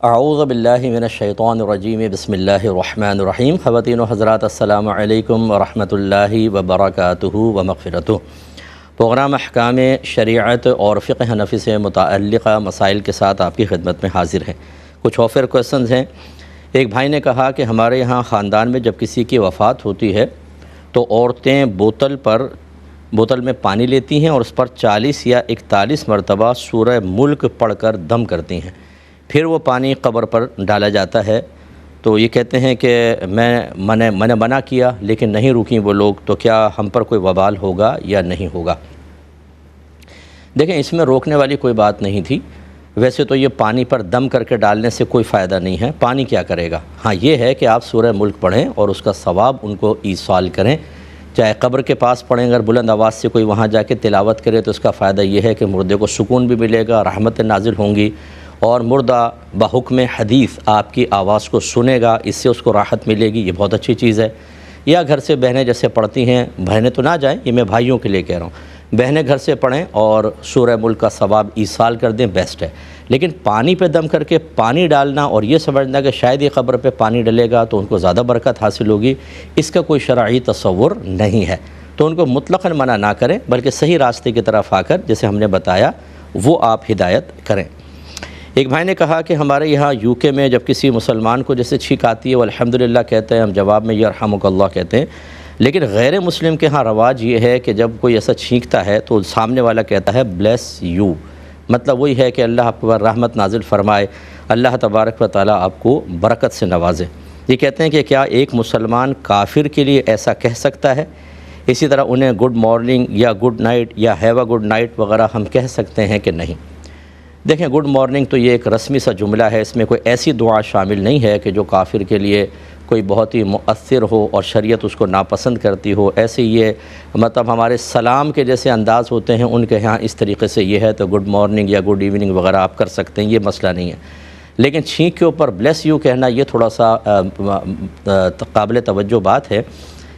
अऊज़ु बिल्लाहि मिनश्शैतानिर्रजीम बिस्मिल्लाहिर्रहमानिर्रहीम। ख़वातीन व हज़रात अस्सलामु अलैकुम व रहमतुल्लाहि व बरकातुहू व मग़फ़िरतुहू। प्रोग्राम अहकाम शरीअत और फ़िक़्ह हनफ़ी से मुतअल्लिक़ मसाइल के साथ आपकी खिदमत में हाज़िर हैं। कुछ ऑफ़र क्वेश्चंस हैं। एक भाई ने कहा कि हमारे यहाँ ख़ानदान में जब किसी की वफ़ात होती है तो औरतें बोतल में पानी लेती हैं और उस पर 40 या 41 मरतबा सूरह मुल्क पढ़कर दम करती हैं, फिर वो पानी कब्र पर डाला जाता है। तो ये कहते हैं कि मैंने मना किया लेकिन नहीं रुकी वो लोग, तो क्या हम पर कोई वबाल होगा या नहीं होगा? देखें, इसमें रोकने वाली कोई बात नहीं थी। वैसे तो ये पानी पर दम करके डालने से कोई फ़ायदा नहीं है। पानी क्या करेगा? हाँ, ये है कि आप सूरह मुल्क पढ़ें और उसका सवाब उनको ईसाल करें। चाहे कब्र के पास पढ़ें, अगर बुलंद आवाज़ से कोई वहाँ जाके तिलावत करे तो उसका फ़ायदा ये है कि मुर्दे को सुकून भी मिलेगा, रहमतें नाजिल होंगी और मुर्दा बहुक्म हदीस आपकी आवाज़ को सुनेगा, इससे उसको राहत मिलेगी। ये बहुत अच्छी चीज़ है। या घर से बहनें जैसे पढ़ती हैं, बहनें तो ना जाएं, ये मैं भाइयों के लिए कह रहा हूँ, बहनें घर से पढ़ें और सूरह मुल्क का सवाब ईसाल कर दें, बेस्ट है। लेकिन पानी पे दम करके पानी डालना और ये समझना कि शायद ये कब्र पे पानी डलेगा तो उनको ज़्यादा बरकत हासिल होगी, इसका कोई शरई तसव्वुर नहीं है। तो उनको मुतलक़न मना ना करें, बल्कि सही रास्ते की तरफ आकर जैसे हमने बताया वो आप हिदायत करें। एक भाई ने कहा कि हमारे यहाँ यूके में जब किसी मुसलमान को जैसे छींक आती है वो अल्हम्दुलिल्लाह कहते हैं, हम जवाब में यरहमुकल्लाह कहते हैं। लेकिन गैर मुस्लिम के यहाँ रवाज ये है कि जब कोई ऐसा छींकता है तो सामने वाला कहता है ब्लेस यू, मतलब वही है कि अल्लाह आप पर रहमत नाजिल फ़रमाए, अल्लाह तबारक व तआला आपको बरकत से नवाजे। ये कहते हैं कि क्या एक मुसलमान काफिर के लिए ऐसा कह सकता है? इसी तरह उन्हें गुड मॉर्निंग या गुड नाइट या हैव अ गुड नाइट वगैरह हम कह सकते हैं कि नहीं? देखें, गुड मॉर्निंग तो ये एक रस्मी सा जुमला है, इसमें कोई ऐसी दुआ शामिल नहीं है कि जो काफिर के लिए कोई बहुत ही मुअस्सिर हो और शरीयत उसको नापसंद करती हो। ऐसे ये मतलब हमारे सलाम के जैसे अंदाज़ होते हैं, उनके यहाँ इस तरीके से ये है तो गुड मॉर्निंग या गुड इवनिंग वगैरह आप कर सकते हैं, ये मसला नहीं है। लेकिन छींक के ऊपर ब्लेस यू कहना ये थोड़ा सा काबिल तवज्जो बात है,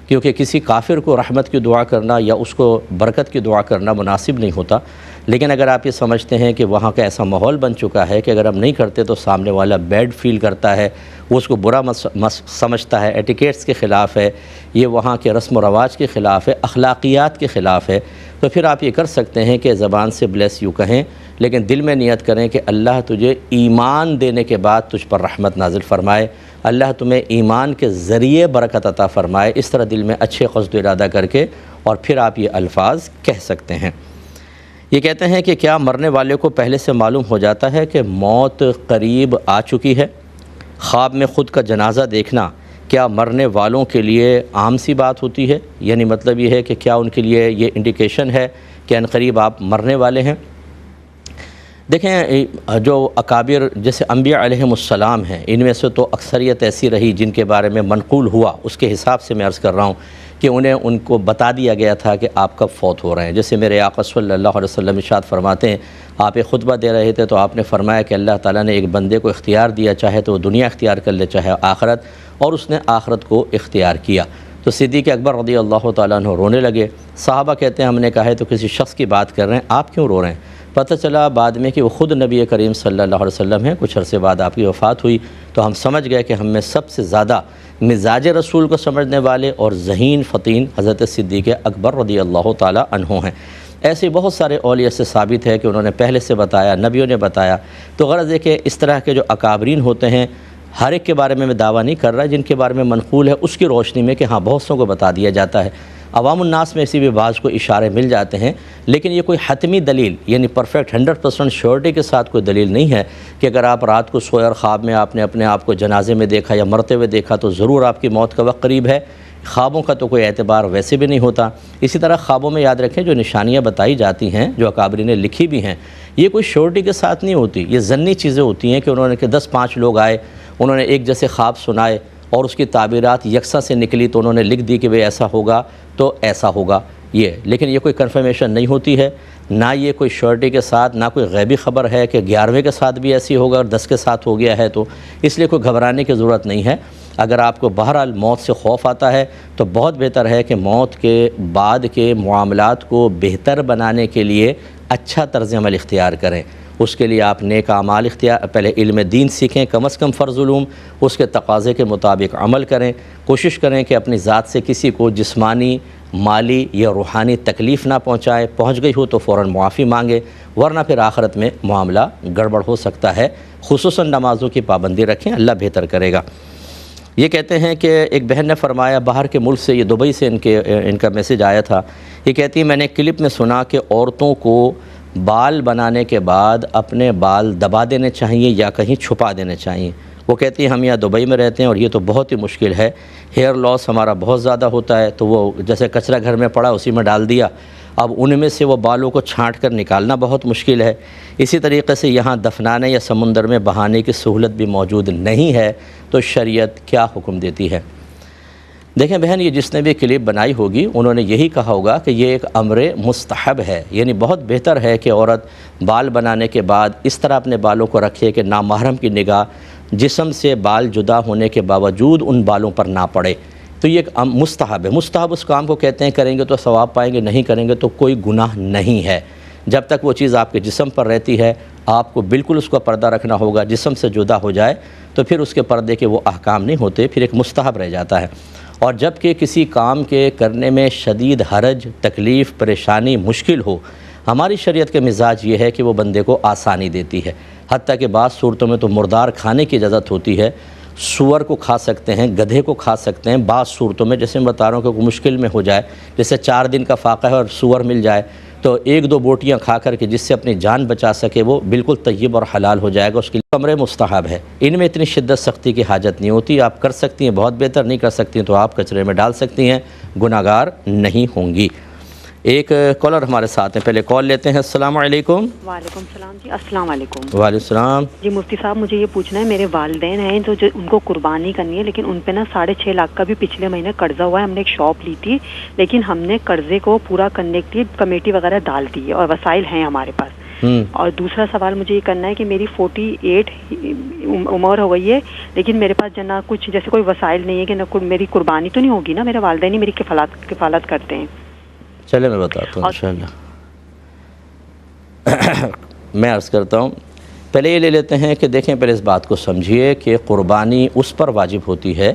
क्योंकि किसी काफिर को रहमत की दुआ करना या उसको बरकत की दुआ करना मुनासिब नहीं होता। लेकिन अगर आप ये समझते हैं कि वहाँ का ऐसा माहौल बन चुका है कि अगर हम नहीं करते तो सामने वाला बैड फील करता है, वो उसको बुरा समझता है, एटिकेट्स के ख़िलाफ़ है, ये वहाँ के रस्म व रवाज के ख़िलाफ़ है, अखलाकियात के ख़िलाफ़ है, तो फिर आप ये कर सकते हैं कि ज़बान से ब्लेस यू कहें, लेकिन दिल में नियत करें कि अल्लाह तुझे ईमान देने के बाद तुझ पर रहमत नाजिल फ़रमाए, अल्लाह तुम्हें ईमान के ज़रिए बरकत अता फ़रमाए। इस तरह दिल में अच्छे क़स्द इरादा करके और फिर आप ये अल्फाज कह सकते हैं। ये कहते हैं कि क्या मरने वाले को पहले से मालूम हो जाता है कि मौत करीब आ चुकी है? ख्वाब में ख़ुद का जनाजा देखना क्या मरने वालों के लिए आम सी बात होती है? यानी मतलब ये है कि क्या उनके लिए ये इंडिकेशन है कि अनकरीब आप मरने वाले हैं? देखें, जो अकाबिर जैसे अम्बिया अलैहिमुस्सलाम हैं, इनमें से तो अक्सरियत ऐसी रही जिनके बारे में मनक़ूल हुआ, उसके हिसाब से मैं अर्ज़ कर रहा हूँ कि उनको बता दिया गया था कि आप कब फ़ौत हो रहे हैं। जैसे मेरे आका सल्लल्लाहु अलैहि वसल्लम इरशाद फरमाते हैं, आप एक खुतबा दे रहे थे तो आपने फरमाया कि अल्लाह ताला ने एक बंदे को इख्तियार दिया, चाहे तो दुनिया इख्तियार कर ले चाहे आखरत, और उसने आखरत को इख्तियार किया। तो सिद्दीक़ अकबर रज़ियल्लाहु ताला अन्हु रोने लगे। साहबा कहते हैं हमने कहा है तो किसी शख्स की बात कर रहे हैं, आप क्यों रो रहे हैं? पता चला बाद में कि वो ख़ुद नबी करीम सल्लल्लाहु अलैहि वसल्लम हैं। कुछ अरसे बाद आपकी वफ़ात हुई तो हम समझ गए कि हम में सबसे ज़्यादा मिजाज रसूल को समझने वाले और ज़हीन फ़तीन हज़रत सिद्दीक़ अकबर रज़ियल्लाहु ताला अन्हु हैं। ऐसे बहुत सारे औलिया से साबित है कि उन्होंने पहले से बताया, नबियों ने बताया। तो ग़रज़ है कि इस तरह के जो अकाबरीन होते हैं, हर एक के बारे में मैं दावा नहीं कर रहा, जिनके बारे में मनक़ूल है उसकी रोशनी में कि हाँ बहुत सौ को बता दिया जाता है। अवामुन्नास में इसी भी बाज़ को इशारे मिल जाते हैं, लेकिन ये कोई हतमी दलील यानी परफेक्ट 100% श्योरिटी के साथ कोई दलील नहीं है कि अगर आप रात को सोए और ख्वाब में आपने अपने आप को जनाजे में देखा या मरते हुए देखा तो ज़रूर आपकी मौत का वक्त करीब है। ख्वाबों का तो कोई एतबार वैसे भी नहीं होता। इसी तरह ख्वाबों में याद रखें जो निशानियाँ बताई जाती हैं, जो अकाबरी ने लिखी भी हैं, ये कोई श्योरिटी के साथ नहीं होती। ये ज़न्नी चीज़ें होती हैं कि उन्होंने कि 10-5 लोग आए, उन्होंने एक जैसे ख्वाब सुनाए और उसकी ताबीरात यकसा से निकली तो उन्होंने लिख दी कि भाई ऐसा होगा तो ऐसा होगा ये। लेकिन ये कोई कन्फर्मेशन नहीं होती है, ना ये कोई श्योरिटी के साथ, ना कोई गैबी ख़बर है कि 11वें के साथ भी ऐसी होगा और 10 के साथ हो गया है, तो इसलिए कोई घबराने की ज़रूरत नहीं है। अगर आपको बहरहाल मौत से खौफ आता है तो बहुत बेहतर है कि मौत के बाद के मामलात को बेहतर बनाने के लिए अच्छा तर्ज़ अमल इख्तियार करें उसके लिए आप नेक आमाल इख्तियार, पहले इल्म दीन सीखें, कम अज़ कम फ़र्ज़ उलूम, उसके तकाज़े के मुताबिक अमल करें। कोशिश करें कि अपनी ज़ात से किसी को जिस्मानी, माली या रूहानी तकलीफ़ ना पहुँचाएँ। पहुँच गई हो तो फ़ौरन मुआफ़ी मांगे, वरना फिर आखिरत में मामला गड़बड़ हो सकता है। खुसूसन नमाज़ों की पाबंदी रखें, अल्लाह बेहतर करेगा। ये कहते हैं कि एक बहन ने फ़रमाया, बाहर के मुल्क से, ये दुबई से इनका मैसेज आया था। ये कहती है, मैंने क्लिप में सुना कि औरतों को बाल बनाने के बाद अपने बाल दबा देने चाहिए या कहीं छुपा देने चाहिए। वो कहती है, हम यहाँ दुबई में रहते हैं और ये तो बहुत ही मुश्किल है, हेयर लॉस हमारा बहुत ज़्यादा होता है। तो वो जैसे कचरा घर में पड़ा उसी में डाल दिया, अब उनमें से वो बालों को छांट कर निकालना बहुत मुश्किल है। इसी तरीक़े से यहाँ दफनाने या समुंदर में बहाने की सहूलत भी मौजूद नहीं है, तो शरीयत क्या हुक्म देती है? देखें बहन, ये जिसने भी क्लिप बनाई होगी उन्होंने यही कहा होगा कि ये एक अम्र मुस्तहब है, यानी बहुत बेहतर है कि औरत बाल बनाने के बाद इस तरह अपने बालों को रखे कि नामहरम की निगाह जिस्म से बाल जुदा होने के बावजूद उन बालों पर ना पड़े। तो ये एक मुस्तहब है। मुस्तहब उस काम को कहते हैं, करेंगे तो सवाब पाएंगे, नहीं करेंगे तो कोई गुनाह नहीं है। जब तक वो चीज़ आपके जिस्म पर रहती है, आपको बिल्कुल उसका पर्दा रखना होगा। जिस्म से जुदा हो जाए तो फिर उसके पर्दे के वो अहकाम नहीं होते, फिर एक मुस्तहब रह जाता है। और जब कि किसी काम के करने में शदीद हरज, तकलीफ़, परेशानी, मुश्किल हो, हमारी शरीयत के मिजाज ये है कि वो बंदे को आसानी देती है। हत्ता कि बाज़ सूरतों में तो मुर्दार खाने की इजाज़त होती है, सूअर को खा सकते हैं, गधे को खा सकते हैं। बाज़ सूरतों में, जैसे मैं बता रहा हूँ कि मुश्किल में हो जाए, जैसे 4 दिन का फाका है और सूअर मिल जाए, तो 1-2 बोटियाँ खा कर के जिससे अपनी जान बचा सके, वो बिल्कुल तय्यब और हलाल हो जाएगा। उसके लिए अम्र मुस्तहब है। इनमें इतनी शिद्दत सख्ती की हाजत नहीं होती। आप कर सकती हैं, बहुत बेहतर। नहीं कर सकती हैं तो आप कचरे में डाल सकती हैं, गुनाहगार नहीं होंगी। एक कॉलर हमारे साथ हैं, पहले कॉल लेते हैं। अस्सलाम वालेकुम। वालेकुम सलाम जी। अस्सलाम वालेकुम। वालेकुम सलाम जी मुफ्ती साहब, मुझे ये पूछना है, मेरे वालिदैन हैं तो जो उनको कुर्बानी करनी है, लेकिन उन पे ना 6.5 लाख का भी पिछले महीने कर्जा हुआ है। हमने एक शॉप ली थी, लेकिन हमने कर्जे को पूरा करने के लिए कमेटी वगैरह डाल दी है और वसाइल हैं हमारे पास। और दूसरा सवाल मुझे ये करना है कि मेरी 48 उम्र हो गई है, लेकिन मेरे पास जना कुछ जैसे कोई वसाइल नहीं है कि न मेरी कुर्बानी तो नहीं होगी ना, मेरे वालिदैन ही मेरी किफालत करते हैं। चले मैं बताता हूँ इंशाअल्लाह। मैं अर्ज़ करता हूँ, पहले ये ले लेते हैं कि देखें, पहले इस बात को समझिए कि क़ुरबानी उस पर वाजिब होती है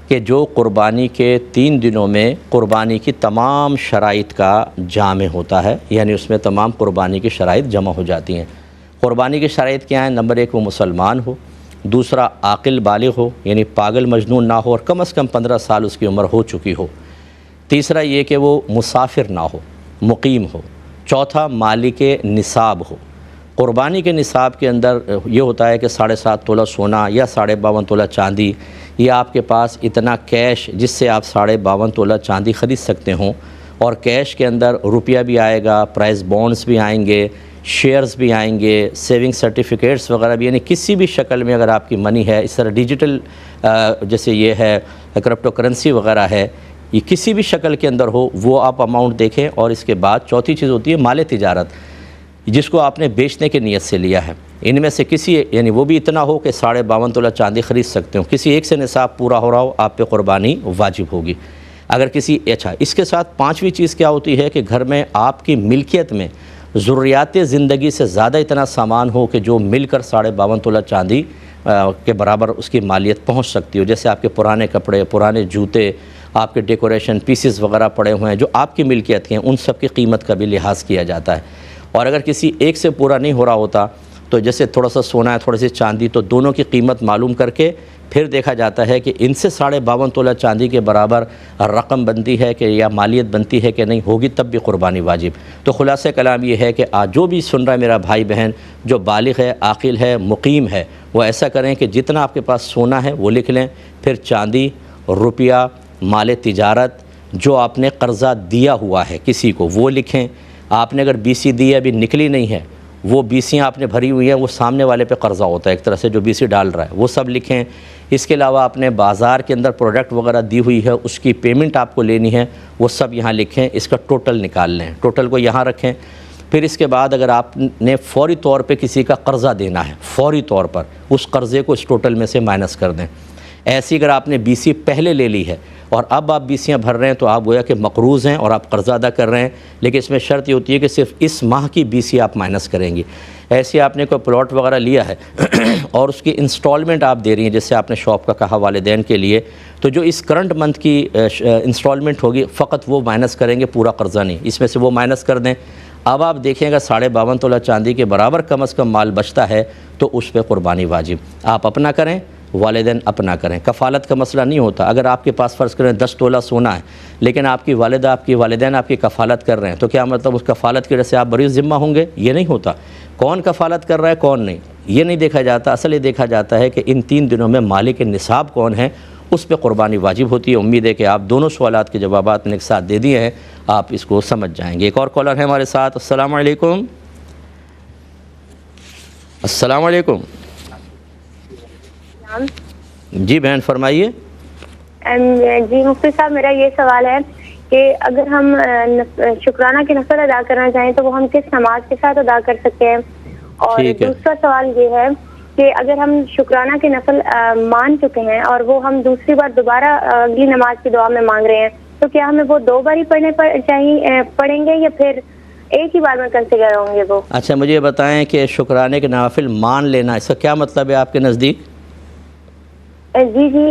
कि जो क़ुरबानी के 3 दिनों में क़ुरबानी की तमाम शराइत का जामे होता है, यानी उसमें तमाम क़ुरबानी की शराइत जमा हो जाती हैं। क़ुरबानी की शराइत क्या है? नंबर 1 वो मुसलमान हो, दूसरा आकिल बालिग हो, यानी पागल मजनून ना हो और कम से कम 15 साल उसकी उम्र हो चुकी हो, तीसरा ये कि वो मुसाफिर ना हो, मुकीम हो, चौथा मालिक निसाब हो। क़ुरबानी के निसाब के अंदर ये होता है कि 7.5 तोला सोना या 52.5 तोला चांदी, या आपके पास इतना कैश जिससे आप 52.5 तोला चांदी ख़रीद सकते हों, और कैश के अंदर रुपया भी आएगा, प्राइस बॉन्ड्स भी आएंगे, शेयर्स भी आएंगे, सेविंग सर्टिफिकेट्स वगैरह भी, यानी किसी भी शक्ल में अगर आपकी मनी है, इस तरह डिजिटल जैसे ये है क्रिप्टो करेंसी वगैरह है, ये किसी भी शक्ल के अंदर हो, वो आप अमाउंट देखें। और इसके बाद चौथी चीज़ होती है माल तिजारत, जिसको आपने बेचने की नीयत से लिया है। इनमें से किसी, यानी वो भी इतना हो कि 52.5 तोला चांदी ख़रीद सकते हो, किसी एक से निसाब पूरा हो रहा हो, आप पे क़ुरबानी वाजिब होगी। अगर किसी, अच्छा, इसके साथ 5वीं चीज़ क्या होती है कि घर में आपकी मिल्कियत में ज़रूरियात ज़िंदगी से ज़्यादा इतना सामान हो कि जो मिलकर 52.5 तोला चांदी के बराबर उसकी मालियत पहुँच सकती हो। जैसे आपके पुराने कपड़े, पुराने जूते, आपके डेकोरेशन पीसेस वगैरह पड़े हुए हैं जो आपकी मिल्कियत के हैं, उन सब की कीमत का भी लिहाज किया जाता है। और अगर किसी एक से पूरा नहीं हो रहा होता, तो जैसे थोड़ा सा सोना है, थोड़ी सी चांदी, तो दोनों की कीमत मालूम करके फिर देखा जाता है कि इनसे 52.5 तोला चांदी के बराबर रकम बनती है कि या मालियत बनती है कि नहीं, होगी तब भी क़ुरबानी वाजिब। तो खुलासा कलाम ये है कि आज जो भी सुन रहा है मेरा भाई बहन, जो बालिग है, आकिल है, मुकीम है, वो ऐसा करें कि जितना आपके पास सोना है वो लिख लें, फिर चांदी, रुपया, माल तिजारत, जो आपने कर्ज़ा दिया हुआ है किसी को वो लिखें। आपने अगर BC दी है, अभी निकली नहीं है, वो BC आपने भरी हुई है, वो सामने वाले पे कर्ज़ा होता है एक तरह से, जो BC डाल रहा है, वो सब लिखें। इसके अलावा आपने बाज़ार के अंदर प्रोडक्ट वगैरह दी हुई है, उसकी पेमेंट आपको लेनी है, वो सब यहाँ लिखें। इसका टोटल निकाल लें, टोटल को यहाँ रखें। फिर इसके बाद अगर आपने फ़ौरी तौर पे किसी का कर्ज़ा देना है, फ़ौरी तौर पर उस कर्ज़े को इस टोटल में से माइनस कर दें। ऐसी अगर आपने BC पहले ले ली है और अब आप बीसियाँ भर रहे हैं तो आप गोया कि मकरूज़ हैं और आप कर्ज़ा अदा कर रहे हैं, लेकिन इसमें शर्त ये होती है कि सिर्फ इस माह की बीसी आप माइनस करेंगी। ऐसे आपने कोई प्लॉट वगैरह लिया है और उसकी इंस्टॉलमेंट आप दे रही हैं, जैसे आपने शॉप का कहा वालिदैन के लिए, तो जो इस करंट मंथ की इंस्टॉलमेंट होगी फ़कत वो माइनस करेंगे, पूरा कर्ज़ा नहीं, इसमें से वो माइनस कर दें। अब आप देखेंगे 52.5 तोला चांदी के बराबर कम अज़ कम माल बचता है तो उस पर क़ुरबानी वाजिब। आप अपना करें, वालिदैन अपना करें। कफ़ालत का मसला नहीं होता। अगर आपके पास फ़र्ज़ करें 10 तोला सोना है, लेकिन आपकी वालिदा, आपकी वालिदैन आपकी कफ़ालत कर रहे हैं, तो क्या मतलब उस कफ़ालत की वजह से आप बरी ज़िम्मा होंगे? ये नहीं होता। कौन कफ़ालत कर रहा है कौन नहीं, ये नहीं देखा जाता। असल ये देखा जाता है कि इन 3 दिनों में मालिक निसाब कौन है, उस पर क़ुरबानी वाजिब होती है। उम्मीद है कि आप दोनों सवालात के जवाब मैंने एक साथ दे दिए हैं, आप इसको समझ जाएंगे। एक और कॉलर है हमारे साथ। अस्सलाम वालेकुम। अस्सलाम वालेकुम। जी बहन फरमाइए। जी मुफ्ती साहब, मेरा ये सवाल है कि अगर हम शुक्राना की नफल अदा करना चाहें तो वो हम किस नमाज के साथ अदा कर सकते हैं? और दूसरा सवाल ये है कि अगर हम शुक्राना की नफल मान चुके हैं और वो हम दूसरी बार दोबारा अगली नमाज की दुआ में मांग रहे हैं, तो क्या हमें वो 2 बार ही पढ़ेंगे या फिर एक ही बार में कंसिडर होंगे वो? अच्छा, मुझे बताएं कि शुक्राने के नवाफिल मान लेना, इसका क्या मतलब है आपके नज़दीक? जी जी,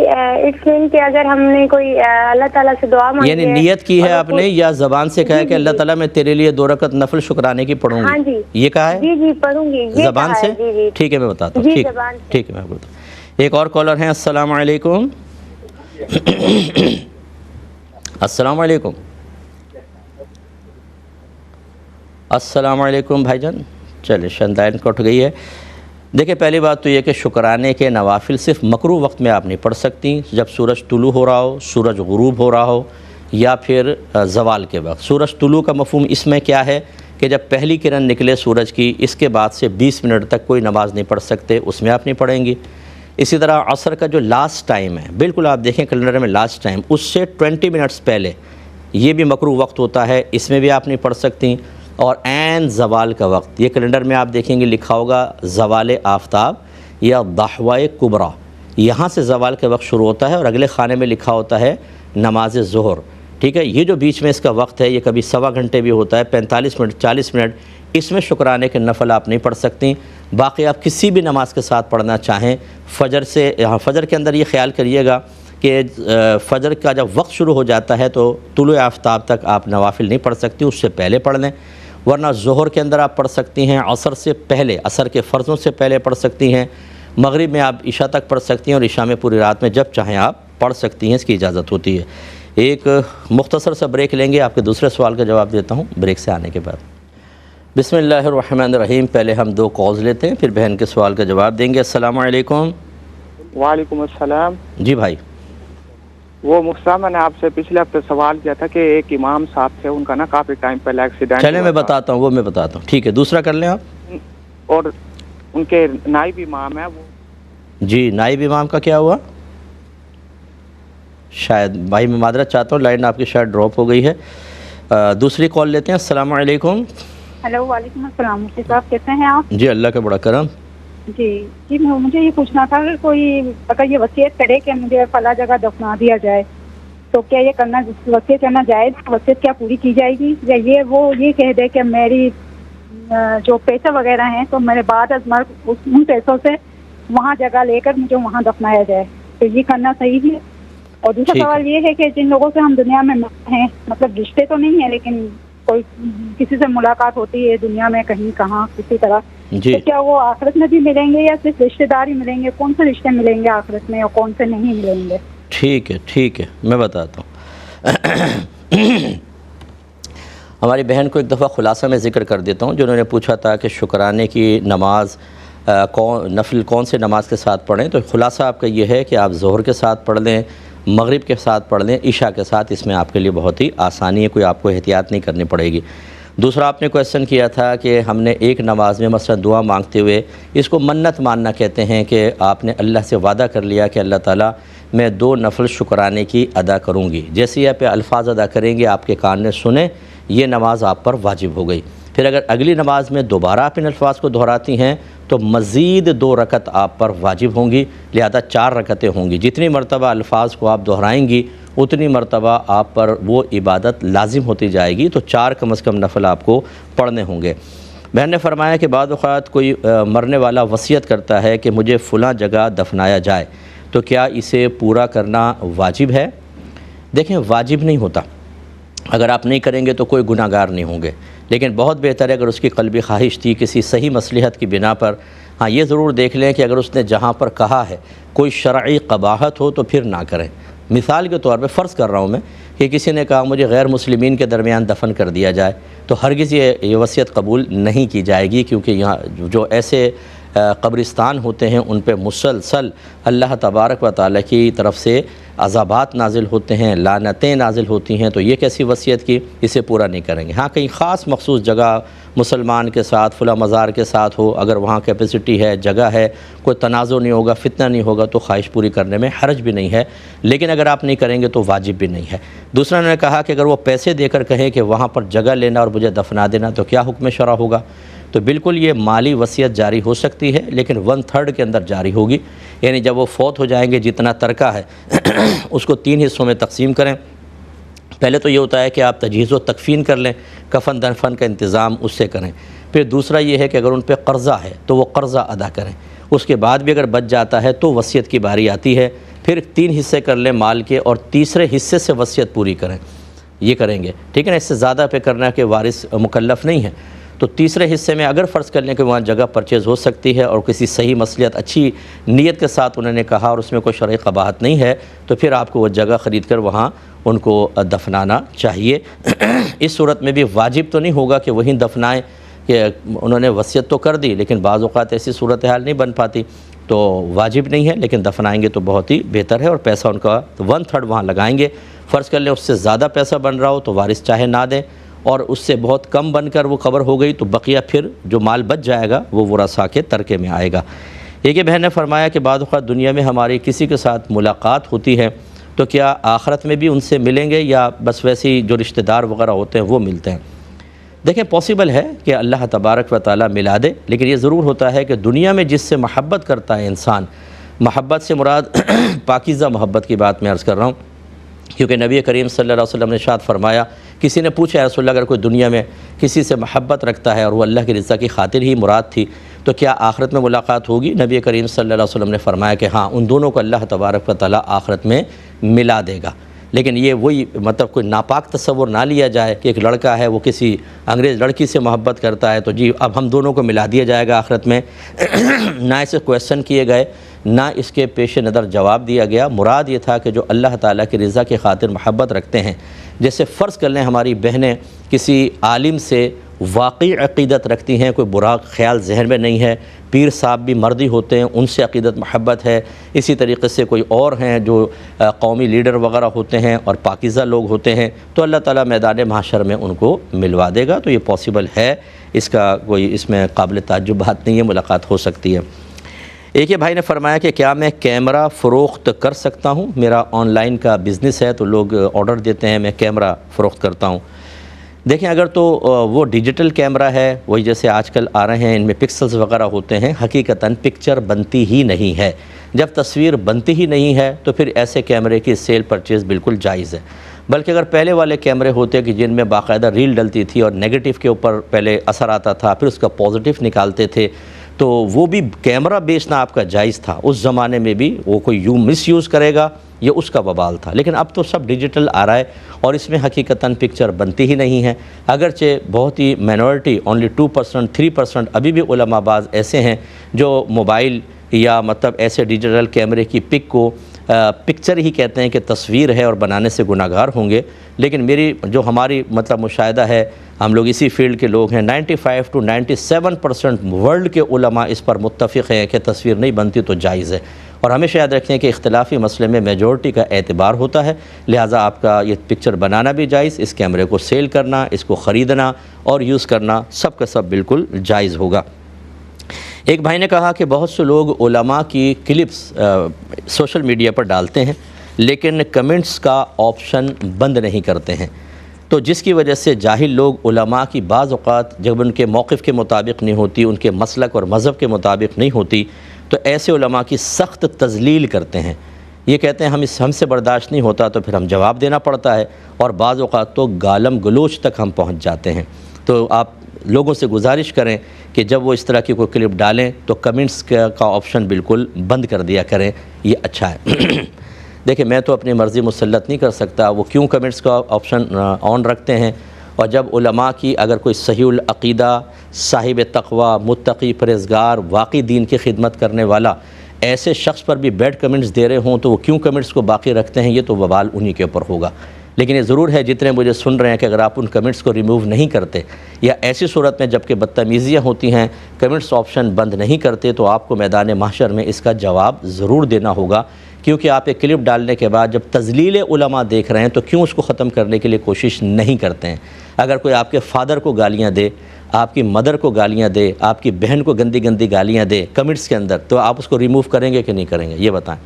इट्स मीन कि अगर हमने कोई अल्लाह ताला से दुआ मांगी, यानी नियत की है आपने, या ज़बान से कहा है कि अल्लाह ताला मैं तेरे लिए 2 रकत नफल शुक्राने की पढ़ूंगी? हाँ जी, ये कहा है? जी जी पढ़ूंगी, ज़बान से? ठीक है, मैं बताता हूँ। ठीक है, मैं बताता। एक और कॉलर हैं। अस्सलाम वालेकुम। अस्सलाम वालेकुम। अस्सलाम वालेकुम भाईजान। चलिए शायद कट गई है। देखिए, पहली बात तो ये कि शुक्राने के नवाफिल सिर्फ मकरू वक्त में आप नहीं पढ़ सकती, जब सूरज तुलू हो रहा हो, सूरज गुरूब हो रहा हो, या फिर ज़वाल के वक्त। सूरज तुलू का मफ़हूम इसमें क्या है कि जब पहली किरण निकले सूरज की, इसके बाद से 20 मिनट तक कोई नमाज़ नहीं पढ़ सकते, उसमें आप नहीं पढ़ेंगी। इसी तरह असर का जो लास्ट टाइम है, बिल्कुल आप देखें कैलेंडर में लास्ट टाइम, उससे 20 मिनट्स पहले, ये भी मकरू वक्त होता है, इसमें भी आप नहीं पढ़ सकती। और ऐन ज़वाल का वक्त, ये कैलेंडर में आप देखेंगे लिखा होगा ज़वाल आफ्ताब या दहवाए कुबरा, यहाँ से ज़वाल का वक्त शुरू होता है और अगले खाने में लिखा होता है नमाज ज़ोहर। ठीक है, ये जो बीच में इसका वक्त है, ये कभी 1.25 घंटे भी होता है, 45 मिनट, 40 मिनट, इसमें शुक्राने के नफल आप नहीं पढ़ सकती। बाकी आप किसी भी नमाज के साथ पढ़ना चाहें, फ़जर से, यहाँ फ़जर के अंदर ये ख्याल करिएगा कि फ़जर का जब वक्त शुरू हो जाता है तो तुलुए आफ्ताब तक आप नवाफिल नहीं पढ़ सकती, उससे पहले पढ़ लें। वरना ज़ोहर के अंदर आप पढ़ सकती हैं, असर से पहले, असर के फ़र्ज़ों से पहले पढ़ सकती हैं, मगरिब में आप इशा तक पढ़ सकती हैं, और इशा में पूरी रात में जब चाहें आप पढ़ सकती हैं, इसकी इजाज़त होती है। एक मुख्तसर सा ब्रेक लेंगे, आपके दूसरे सवाल का जवाब देता हूँ ब्रेक से आने के बाद। बिस्मिल्लाहिर्रहमानिर्रहीम। पहले हम 2 कॉल्स लेते हैं, फिर बहन के सवाल का जवाब देंगे। अस्सलाम वालेकुम। वालेकुम अस्सलाम। जी भाई। वो मुफ्ता, मैंने आपसे पिछले हफ्ते सवाल किया था कि एक इमाम साहब थे, उनका ना काफ़ी टाइम पहले एक्सीडेंट। चले मैं बताता हूँ, वो मैं बताता हूँ। ठीक है, दूसरा कर लें आप। और उनके नाइब इमाम है वो। जी, नाइब इमाम का क्या हुआ? शायद भाई मैं मादरत चाहता हूँ, लाइन आपकी शायद ड्रॉप हो गई है। दूसरी कॉल लेते हैं। अस्सलाम वालेकुम। हेलो, वालेकुम अस्सलाम। मुफ्ती साहब कैसे हैं आप? जी अल्लाह का बड़ा करम। जी मुझे ये पूछना था कि कोई अगर ये वसीयत करे कि मुझे फला जगह दफना दिया जाए, तो क्या ये करना, वसीयत करना जायज़? वसीयत क्या पूरी की जाएगी, या ये वो ये कह दे कि मेरी जो पैसे वगैरह हैं तो मेरे बाद उन पैसों से वहाँ जगह लेकर मुझे वहाँ दफनाया जाए, तो ये करना सही है? और दूसरा सवाल ये है कि जिन लोगों से हम दुनिया में हैं, मतलब रिश्ते तो नहीं है, लेकिन कोई किसी से मुलाकात होती है दुनिया में कहीं कहाँ किसी तरह, तो क्या वो आखिरत में भी मिलेंगे या सिर्फ रिश्तेदार ही मिलेंगे? कौन से रिश्ते मिलेंगे आखिरत में और कौन से नहीं मिलेंगे? ठीक है, मैं बताता हूँ। हमारी बहन को एक दफ़ा खुलासा में ज़िक्र कर देता हूँ, जो उन्होंने पूछा था कि शुक्राने की नमाज नफिल कौन से नमाज के साथ पढ़ें। तो खुलासा आपका ये है कि आप ज़ोहर के साथ पढ़ लें, मगरिब के साथ पढ़ लें, इशा के साथ, इसमें आपके लिए बहुत ही आसानी है, कोई आपको एहतियात नहीं करनी पड़ेगी। दूसरा आपने क्वेश्चन किया था कि हमने एक नमाज में मसलन दुआ मांगते हुए, इसको मन्नत मानना कहते हैं कि आपने अल्लाह से वादा कर लिया कि अल्लाह ताला मैं 2 नफल शुक्राने की अदा करूँगी। जैसे ही आप अल्फाज अदा करेंगे, आपके कान ने सुने, ये नमाज आप पर वाजिब हो गई। फिर अगर अगली नमाज में दोबारा आप इन अल्फाज को दोहराती हैं तो मज़ीद 2 रकत आप पर वाजिब होंगी, लिहाजा 4 रकतें होंगी। जितनी मरतबा अल्फाज को आप दोहराएंगी उतनी मरतबा आप पर वो इबादत लाजिम होती जाएगी। तो 4 कम से कम नफल आपको पढ़ने होंगे। बहन ने फरमाया कि बाद वक़्त कोई मरने वाला वसीयत करता है कि मुझे फ़लाँ जगह दफनाया जाए, तो क्या इसे पूरा करना वाजिब है? देखें, वाजिब नहीं होता। अगर आप नहीं करेंगे तो कोई गुनाहगार नहीं होंगे, लेकिन बहुत बेहतर है अगर उसकी क़ल्बी ख्वाहिश थी किसी सही मसलहत की बिना पर। हाँ, ये ज़रूर देख लें कि अगर उसने जहाँ पर कहा है कोई शरई क़बाहत हो तो फिर ना करें। मिसाल के तौर पे फ़र्ज़ कर रहा हूँ मैं कि किसी ने कहा मुझे गैर मुस्लिमीन के दरमियान दफन कर दिया जाए, तो हरगिज़ ये वसीयत कबूल नहीं की जाएगी, क्योंकि यहाँ जो ऐसे कब्रिस्तान होते हैं उन पे मुसलसल अल्लाह तबारक व तआला की तरफ से अज़ाबात नाजिल होते हैं, लानतें नाजिल होती हैं। तो ये कैसी वसीयत की, इसे पूरा नहीं करेंगे। हाँ, कहीं ख़ास मखसूस जगह मुसलमान के साथ, फुला मज़ार के साथ हो, अगर वहाँ कैपेसिटी है, जगह है, कोई तनाज़ो नहीं होगा, फितना नहीं होगा, तो ख्वाहिश पूरी करने में हर्ज भी नहीं है। लेकिन अगर आप नहीं करेंगे तो वाजिब भी नहीं है। दूसरा उन्होंने कहा कि अगर वो पैसे देकर कहें कि वहाँ पर जगह लेना और मुझे दफना देना, तो क्या हुक्म शरा होगा? तो बिल्कुल ये माली वसीयत जारी हो सकती है, लेकिन 1/3 के अंदर जारी होगी। यानी जब वो फौत हो जाएंगे, जितना तरका है उसको 3 हिस्सों में तकसीम करें। पहले तो ये होता है कि आप तजहीज़ व तकफ़ीन कर लें, कफ़न दफन का इंतज़ाम उससे करें। फिर दूसरा ये है कि अगर उन पर कर्ज़ा है तो वो कर्ज़ा अदा करें। उसके बाद भी अगर बच जाता है तो वसीयत की बारी आती है। फिर 3 हिस्से कर लें माल के, और तीसरे हिस्से से वसीयत पूरी करें। ये करेंगे, ठीक है ना। इससे ज़्यादा पे करना कि वारिस मुकल्लफ़ नहीं है। तो तीसरे हिस्से में अगर फ़र्ज़ कर लें कि वहाँ जगह परचेज़ हो सकती है और किसी सही मसलियत अच्छी नीयत के साथ उन्होंने कहा और उसमें कोई शरई क़बाहत नहीं है, तो फिर आपको वो जगह ख़रीद कर वहाँ उनको दफनाना चाहिए। इस सूरत में भी वाजिब तो नहीं होगा कि वहीं दफनाएं, कि उन्होंने वसीयत तो कर दी लेकिन बाज़ औक़ात ऐसी सूरत हाल नहीं बन पाती, तो वाजिब नहीं है, लेकिन दफनाएंगे तो बहुत ही बेहतर है। और पैसा उनका 1/3 वहाँ लगाएंगे। फ़र्ज़ कर लें उससे ज़्यादा पैसा बन रहा हो तो वारिस चाहे ना दें, और उससे बहुत कम बनकर वो कब्र हो गई तो बकिया फिर जो माल बच जाएगा वो वरसा के तरके में आएगा। एक बहन ने फरमाया कि बाद वक़्त दुनिया में हमारी किसी के साथ मुलाकात होती है, तो क्या आखिरत में भी उनसे मिलेंगे या बस वैसे ही जो रिश्तेदार वगैरह होते हैं वो मिलते हैं? देखें, पॉसिबल है कि अल्लाह तबारक व तआला मिला दे, लेकिन ये ज़रूर होता है कि दुनिया में जिससे महब्बत करता है इंसान, महब्बत से मुराद पाकीज़ा मोहब्बत की बात मैं अर्ज़ कर रहा हूँ, क्योंकि नबी करीम सल्लल्लाहु अलैहि वसल्लम ने इरशाद फरमाया, किसी ने पूछा, या रसूलल्लाह, अगर कोई दुनिया में किसी से महब्बत रखता है और वो अल्लाह की रज़ा की खातिर ही मुराद थी, तो क्या आखिरत में मुलाकात होगी? नबी करीम सल्लल्लाहु अलैहि वसल्लम ने फरमाया कि हाँ, उन दोनों को अल्लाह तबारक व तआला आखिरत में मिला देगा। लेकिन ये वही मतलब कोई नापाक तस्वुर ना लिया जाए कि एक लड़का है वो किसी अंग्रेज़ लड़की से मोहब्बत करता है तो जी अब हम दोनों को मिला दिया जाएगा आखिरत में। ना इसे क्वेश्चन किए गए, ना इसके पेश नज़र जवाब दिया गया। मुराद ये था कि जो अल्लाह ताला की रज़ा की खातिर महब्बत रखते हैं, जैसे फ़र्ज़ कर लें हमारी बहनें किसी आलिम से वाक़ई अक़ीदत रखती हैं, कोई बुरा ख़्याल जहन में नहीं है, पीर साहब भी मर्दी होते हैं, उनसे अक़ीदत महब्बत है। इसी तरीक़े से कोई और हैं जो कौमी लीडर वग़ैरह होते हैं और पाकीज़ा लोग होते हैं, तो अल्लाह ताला मैदान महशर में उनको मिलवा देगा। तो ये पॉसिबल है, इसका कोई इसमें काबिल ताज्जुब बात नहीं है, मुलाकात हो सकती है। एक ये भाई ने फरमाया कि क्या मैं कैमरा फ़रोख्त कर सकता हूँ? मेरा ऑनलाइन का बिज़नेस है, तो लोग ऑर्डर देते हैं, मैं कैमरा फ़रोख्त करता हूँ। देखें, अगर तो वो डिजिटल कैमरा है, वही जैसे आजकल आ रहे हैं, इनमें पिक्सल्स वगैरह होते हैं, हकीकतन पिक्चर बनती ही नहीं है। जब तस्वीर बनती ही नहीं है तो फिर ऐसे कैमरे की सेल परचेज़ बिल्कुल जायज़ है। बल्कि अगर पहले वाले कैमरे होते कि जिनमें बाकायदा रील डलती थी और नेगेटिव के ऊपर पहले असर आता था, फिर उसका पॉजिटिव निकालते थे, तो वो भी कैमरा बेचना आपका जायज़ था। उस ज़माने में भी वो कोई मिसयूज़ करेगा, ये उसका बवाल था। लेकिन अब तो सब डिजिटल आ रहा है और इसमें हकीकतन पिक्चर बनती ही नहीं है। अगरचे बहुत ही माइनॉरिटी, ओनली 2%, 3% अभी भी उलमाबाज ऐसे हैं जो मोबाइल या मतलब ऐसे डिजिटल कैमरे की पिक को पिक्चर ही कहते हैं कि तस्वीर है और बनाने से गुनाहगार होंगे। लेकिन मेरी जो हमारी मतलब मुशाहिदा है, हम लोग इसी फील्ड के लोग हैं, 95 to 97% वर्ल्ड के उलमा इस पर मुत्तफ़िक़ हैं कि तस्वीर नहीं बनती तो जायज़ है। और हमेशा याद रखें कि इख्तिलाफ़ी मसले में मेजॉरिटी का एतबार होता है, लिहाजा आपका ये पिक्चर बनाना भी जायज़, इस कैमरे को सेल करना, इसको ख़रीदना और यूज़ करना सब का सब बिल्कुल जायज़ होगा। एक भाई ने कहा कि बहुत से लोग उलमा की क्लिप्स सोशल मीडिया पर डालते हैं, लेकिन कमेंट्स का ऑप्शन बंद नहीं करते हैं, तो जिसकी वजह से जाहिल लोग उलमा की बाज़ औक़ात जब उनके मौक़िफ़ के मुताबिक नहीं होती, उनके मसलक और मज़हब के मुताबिक नहीं होती, तो ऐसे उलमा की सख्त तज़लील करते हैं। ये कहते हैं हमसे बर्दाश्त नहीं होता तो फिर हम जवाब देना पड़ता है, और बाज़ औक़ात तो गालम गलोच तक हम पहुँच जाते हैं। तो आप लोगों से गुजारिश करें कि जब वो इस तरह की कोई क्लिप डालें तो कमेंट्स का ऑप्शन बिल्कुल बंद कर दिया करें, ये अच्छा है। देखिए, मैं तो अपनी मर्ज़ी मुसल्लत नहीं कर सकता, वो क्यों कमेंट्स का ऑप्शन ऑन रखते हैं। और जब उलमा की अगर कोई सहीउल अक़ीदा, साहिब तक़वा, मुत्तक़ी, परहेज़गार, वाक़ई दीन की खिदमत करने वाला ऐसे शख्स पर भी बैड कमेंट्स दे रहे हों तो वो क्यों कमेंट्स को बाकी रखते हैं, ये तो वबाल उन्हीं के ऊपर होगा। लेकिन ये ज़रूर है, जितने मुझे सुन रहे हैं, कि अगर आप उन कमेंट्स को रिमूव नहीं करते या ऐसी सूरत में जबकि बदतमीज़ियाँ होती हैं कमेंट्स ऑप्शन बंद नहीं करते, तो आपको मैदान महशर में इसका जवाब ज़रूर देना होगा। क्योंकि आप एक क्लिप डालने के बाद जब तज़लील उलमा देख रहे हैं तो क्यों उसको ख़त्म करने के लिए कोशिश नहीं करते हैं। अगर कोई आपके फ़ादर को गालियाँ दे, आपकी मदर को गालियाँ दे, आपकी बहन को गंदी गंदी गालियाँ दे कमेंट्स के अंदर, तो आप उसको रिमूव करेंगे कि नहीं करेंगे, ये बताएं।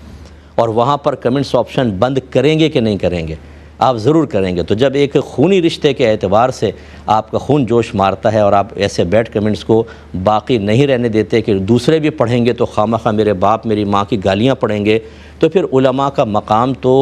और वहाँ पर कमेंट्स ऑप्शन बंद करेंगे कि नहीं करेंगे? आप ज़रूर करेंगे। तो जब एक खूनी रिश्ते के एतबार से आपका खून जोश मारता है और आप ऐसे बैड कमेंट्स को बाकी नहीं रहने देते कि दूसरे भी पढ़ेंगे तो खामखा मेरे बाप मेरी माँ की गालियाँ पढ़ेंगे, तो फिर उलमा का मकाम तो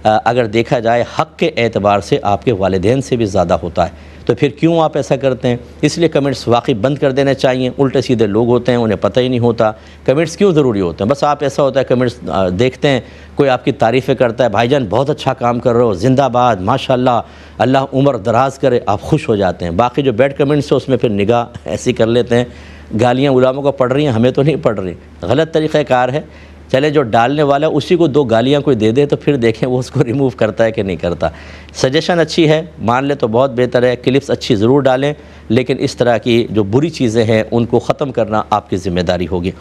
अगर देखा जाए हक़ के एतबार से आपके वालिदैन से भी ज़्यादा होता है। तो फिर क्यों आप ऐसा करते हैं? इसलिए कमेंट्स वाकई बंद कर देने चाहिए। उल्टे सीधे लोग होते हैं, उन्हें पता ही नहीं होता कमेंट्स क्यों ज़रूरी होते हैं। बस आप ऐसा होता है कमेंट्स देखते हैं, कोई आपकी तारीफ़ें करता है, भाईजान बहुत अच्छा काम कर रहे हो, ज़िंदाबाद, माशाल्लाह, अल्लाह उम्र दराज करे, आप खुश हो जाते हैं। बाकी जो बैड कमेंट्स है उसमें फिर निगाह ऐसी कर लेते हैं, गालियाँ उलमा को पढ़ रही हैं, हमें तो नहीं पढ़ रही। गलत तरीक़ाकार है। चले जो डालने वाला है उसी को दो गालियाँ कोई दे दे तो फिर देखें वो उसको रिमूव करता है कि नहीं करता। सजेशन अच्छी है, मान ले तो बहुत बेहतर है। क्लिप्स अच्छी ज़रूर डालें, लेकिन इस तरह की जो बुरी चीज़ें हैं उनको ख़त्म करना आपकी ज़िम्मेदारी होगी।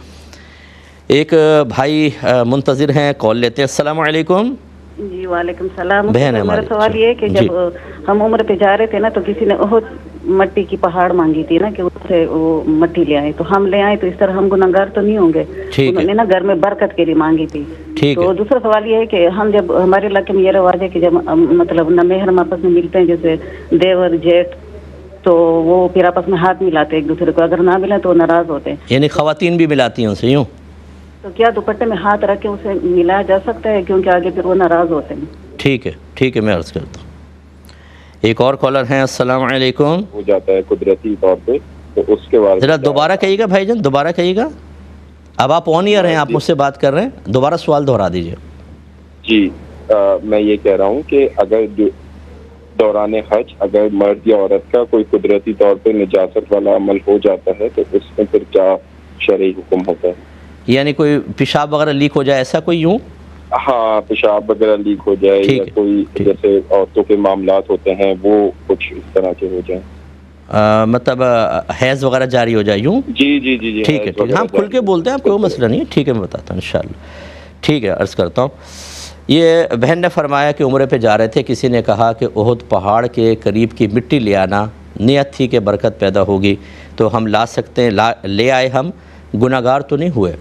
एक भाई मुंतज़िर हैं, कॉल लेते हैं। अस्सलामु अलैकुम। जी वालेकुम सलाम। बहन है मेरा सवाल ये है कि जब हम उम्र पे जा रहे थे ना तो किसी ने ओहद मट्टी की पहाड़ मांगी थी ना कि उससे वो मट्टी ले आए, तो हम ले आए, तो इस तरह हम गुनहगार तो नहीं होंगे। उन्होंने ना घर में बरकत के लिए मांगी थी। तो दूसरा सवाल ये है कि हम जब हमारे इलाके में ये रवाज है कि जब मतलब न मेहर आपस में मिलते हैं, जैसे देवर जेठ, तो वो फिर आपस में हाथ मिलाते एक दूसरे को, अगर ना मिले तो नाराज होते हैं। यानी ख़वातीन भी मिलाती हैं उनसे यूँ? तो क्या दुपट्टे में हाथ रख के उसे मिलाया जा सकता है, क्योंकि आगे फिर वो नाराज होते हैं? ठीक है, ठीक है, मैं अर्ज़ करता हूँ। एक और कॉलर हैं। अस्सलाम वालेकुम। हो जाता है कुदरती तौर पे, तो उसके बाद ज़रा दोबारा कहिएगा भाईजान, दोबारा कहिएगा। अब आप ऑन ईयर हैं, आप मुझसे बात कर रहे हैं, दोबारा सवाल दोहरा दीजिए। जी मैं ये कह रहा हूँ कि अगर दौरान हज अगर मर्द या औरत का कोई कुदरती तौर पे निजासत वाला अमल हो जाता है तो उसमें फिर क्या शरई हुक्म होता है? यानी कोई पेशाब वगैरह लीक हो जाए, ऐसा कोई यूँ? हाँ, पेशाब वगैरह लीक हो जाए या कोई जैसे औरतों के मामलात होते हैं वो कुछ इस तरह के हो जाए, मतलब हैज़ वगैरह जारी हो जाए यूँ? जी जी जी जी, ठीक है, ठीक है, हम खुल के बोलते हैं, आपको कोई मसला नहीं है। ठीक है, मैं बताता हूँ इंशाअल्लाह। ठीक है, अर्ज़ करता हूँ। ये बहन ने फरमाया कि उम्रे पे जा रहे थे, किसी ने कहा कि ओहद पहाड़ के करीब की मिट्टी ले आना, नियत थी कि बरकत पैदा होगी, तो हम ला सकते हैं, ले आए, हम गुनाहगार तो नहीं हुए।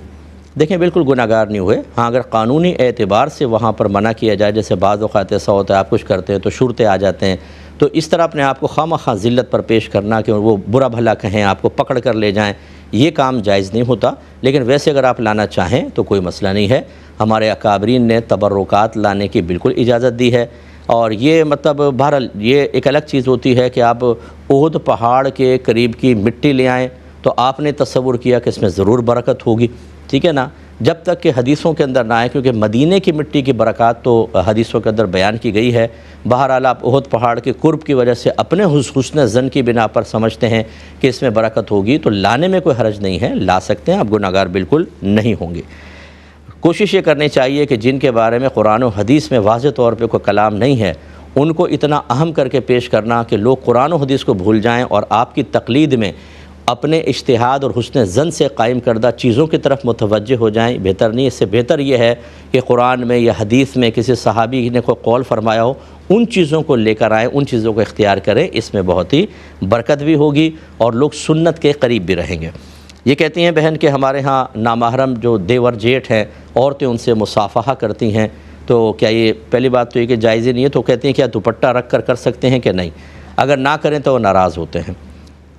देखें, बिल्कुल गुनाहगार नहीं हुए। हाँ, अगर कानूनी एतबार से वहाँ पर मना किया जाए, जैसे बाज़ औक़ात ऐसा होता है आप कुछ करते हैं तो शुरते आ जाते हैं, तो इस तरह अपने आप को खामखा ज़िल्लत पर पेश करना कि वो बुरा भला कहें, आपको पकड़ कर ले जाएं, ये काम जायज़ नहीं होता। लेकिन वैसे अगर आप लाना चाहें तो कोई मसला नहीं है। हमारे अकाबरीन ने तबर्रुकात लाने की बिल्कुल इजाज़त दी है। और ये मतलब बहरहाल ये एक अलग चीज़ होती है कि आप ओहद पहाड़ के करीब की मिट्टी ले आएँ, तो आपने तसव्वुर किया कि इसमें ज़रूर बरकत होगी, ठीक है ना, जब तक कि हदीसों के अंदर ना आए, क्योंकि मदीने की मिट्टी की बरकत तो हदीसों के अंदर बयान की गई है। बहरहाल आप ओहद पहाड़ के कुर्ब की वजह से अपने हुस्न ज़न की बिना पर समझते हैं कि इसमें बरकत होगी, तो लाने में कोई हरज नहीं है, ला सकते हैं, आप गुनाहगार बिल्कुल नहीं होंगे। कोशिश ये करनी चाहिए कि जिनके बारे में कुरान और हदीस में वाज़ेह तौर पर कोई कलाम नहीं है, उनको इतना अहम करके पेश करना कि लोग कुरान और हदीस को भूल जाएँ और आपकी तक़लीद में अपने इज्तिहाद और हुस्न ज़न से कायम करदा चीज़ों की तरफ मुतवज्जे हो जाएं, बेहतर नहीं। इससे बेहतर ये है कि कुरान में या हदीस में किसी सहाबी ने कोई कौल फरमाया हो, उन चीज़ों को लेकर आएँ, उन चीज़ों को इख्तियार करें, इसमें बहुत ही बरकत भी होगी और लोग सुन्नत के करीब भी रहेंगे। ये कहती हैं बहन कि हमारे यहाँ नामहरम जो देवर जेठ हैं, औरतें उनसे मुसाफ़हा करती हैं, तो क्या ये, पहली बात तो ये कि जायज़ नहीं है, तो कहती हैं क्या दुपट्टा रख कर सकते हैं कि नहीं? अगर ना करें तो वो नाराज़ होते हैं।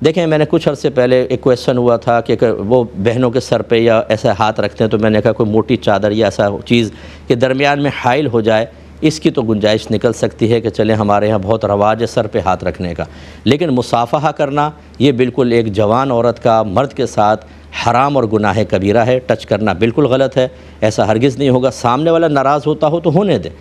देखें, मैंने कुछ अर्से पहले एक क्वेश्चन हुआ था कि वो बहनों के सर पे या ऐसा हाथ रखते हैं, तो मैंने कहा कोई मोटी चादर या ऐसा चीज़ के दरमियान में हाइल हो जाए, इसकी तो गुंजाइश निकल सकती है कि चलें हमारे यहाँ बहुत रवाज है सर पे हाथ रखने का। लेकिन मुसाफ़हा करना ये बिल्कुल एक जवान औरत का मर्द के साथ हराम और गुनाह कबीरा है। टच करना बिल्कुल गलत है, ऐसा हरगिज़ नहीं होगा। सामने वाला नाराज़ होता हो तो होने दे,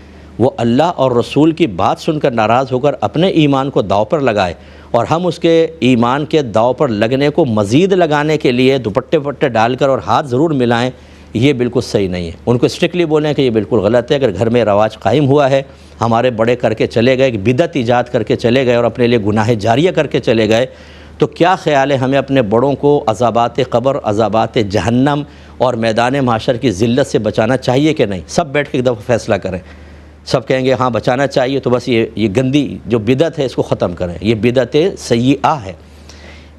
वो अल्लाह और रसूल की बात सुनकर नाराज़ होकर अपने ईमान को दाव पर लगाए और हम उसके ईमान के दाव पर लगने को मज़ीद लगाने के लिए दुपट्टे वट्टे डालकर और हाथ ज़रूर मिलाएं, ये बिल्कुल सही नहीं है। उनको स्ट्रिक्टली बोलें कि ये बिल्कुल गलत है। अगर घर में रवाज कायम हुआ है, हमारे बड़े करके चले गए, बिदअत ईजाद करके चले गए और अपने लिए गुनाह जारिया करके चले गए, तो क्या ख़्याल है हमें अपने बड़ों को अज़ाबात क़ब्र, अज़ाबात जहन्नम और मैदान माशर की ज़िल्लत से बचाना चाहिए कि नहीं? सब बैठ के एक दफ़ा फ़ैसला करें। सब कहेंगे हाँ बचाना चाहिए, तो बस ये गंदी जो बिदअत है इसको ख़त्म करें। ये बिदअत सय्यिआ है